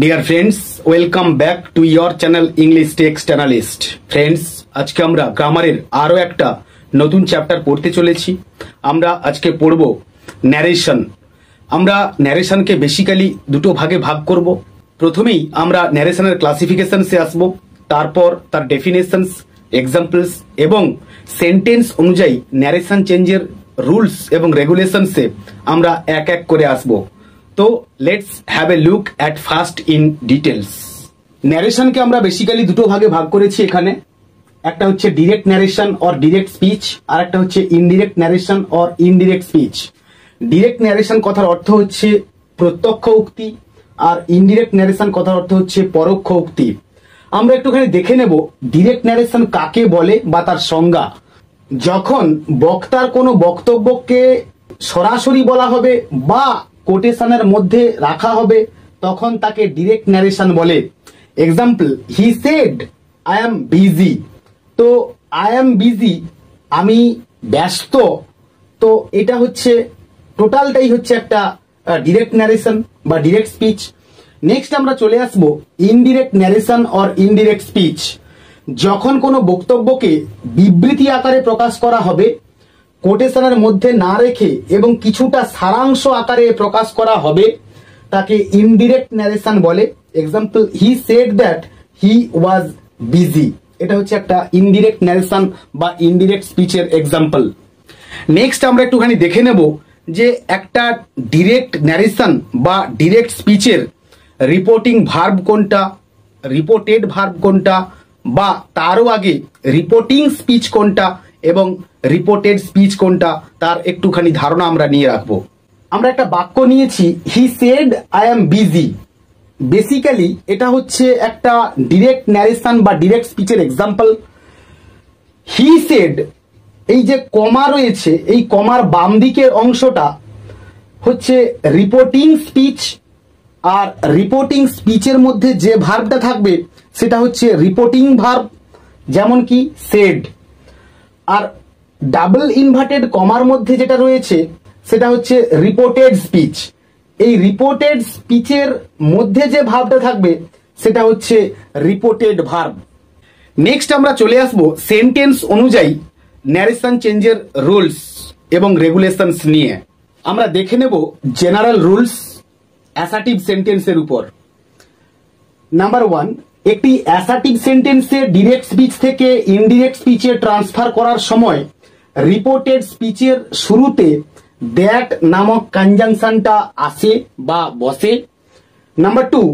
Dear friends, welcome back to your channel English text analyst. Friends, আজকে আমরা গ্রামারের আরো একটা নতুন চ্যাপ্টার পড়তে চলেছি। আমরা আজকে পড়ব ন্যারেশন। আমরা ন্যারেশনকে বেসিক্যালি দুটো ভাগে ভাগ করব। প্রথমেই আমরা ন্যারেশনের ক্লাসিফিকেশনসে আসব, তারপর তার ডেফিনেশনস, এক্সাম্পলস এবং সেন্টেন্স অনুযায়ী ন্যারেশন চেঞ্জের রুলস এবং রেগুলেশনসে আমরা এক এক করে আসব। তো let's have a look at first in details. ন্যারেশনকে আমরা বেসিক্যালি দুটো ভাগে ভাগ করেছি এখানে। একটা হচ্ছে direct narration or direct speech, আর একটা হচ্ছে indirect narration or indirect speech. Direct narration কথার অর্থ হচ্ছে প্রত্যক্ষ উক্তি, আর ইনডিরেক্ট ন্যারেশন কথার অর্থ হচ্ছে পরোক্ষ উক্তি। আমরা একটুখানি দেখে নেব ডিরেক্ট ন্যারেশন কাকে বলে বা তার সংজ্ঞা। যখন বক্তার কোনো বক্তব্যকে সরাসরি বলা হবে বা কোটেশনের মধ্যে রাখা হবে তখন তাকে ডিরেক্ট ন্যারেশন বলে। Example, he said I am busy. তো আই অ্যাম বিজি, আমি ব্যস্ত, তো এটা হচ্ছে টোটালটাই হচ্ছে একটা ডিরেক্ট ন্যারেশন বা ডিরেক্ট স্পিচ। নেক্সট আমরা চলে আসবো indirect narration or indirect speech. যখন কোনো বক্তব্যকে বিবৃতি আকারে প্রকাশ করা হবে, কোটেশনের মধ্যে না রেখে এবং কিছুটা সারাংশ আকারে প্রকাশ করা হবে, তাকে ইনডিরেক্ট ন্যারেশন বলে। Example, he said that he was busy. এটা হচ্ছে একটা ইনডিরেক্ট ন্যারেশন বা ইনডিরেক্ট স্পিচের এক্সাম্পল। নেক্সট আমরা একটুখানি দেখে নেব যে একটা ডিরেক্ট ন্যারেশন বা ডিরেক্ট স্পিচের রিপোর্টিং ভার্ব কোনটা, রিপোর্টেড ভার্ব কোনটা, বা তারও আগে রিপোর্টিং স্পিচ কোনটা এবং রিপোর্টেড স্পিচ কোনটা, তার একটুখানি ধারণা আমরা নিয়ে রাখবো। আমরা একটা বাক্য নিয়েছি, he said I am busy. Basically এটা হচ্ছে একটা ডিরেক্ট ন্যারেশন বা ডিরেক্ট স্পিচের এক্সাম্পল। হি সেড, এই যে কমা রয়েছে, এই কমার বাম দিকের অংশটা হচ্ছে রিপোর্টিং স্পিচ, আর রিপোর্টিং স্পিচের মধ্যে যে ভার্বটা থাকবে সেটা হচ্ছে রিপোর্টিং ভার্ব, যেমন কি সেড। আর ডাবল ইনভার্টেড কমার মধ্যে যেটা রয়েছে সেটা হচ্ছে রিপোর্টেড স্পিচ। এই রিপোর্টেড স্পিচের মধ্যে যে ভার্বটা থাকবে সেটা হচ্ছে রিপোর্টেড ভার্ব। নেক্সট আমরা চলে আসব সেন্টেন্স অনুযায়ী ন্যারেশন চেঞ্জের রুলস এবং রেগুলেশনস নিয়ে। আমরা দেখে নেব জেনারেল রুলস অ্যাসার্টিভ সেন্টেন্সের উপর। নাম্বার 1, একটি অ্যাসার্টিভ সেন্টেন্সে ডিরেক্ট স্পিচ থেকে ইনডিরেক্ট স্পিচে ট্রান্সফার করার সময় রিপোর্টেড স্পিচের শুরুতে দ্যাট নামক কনজাংশনটা আসে বা বসে। নাম্বার 2,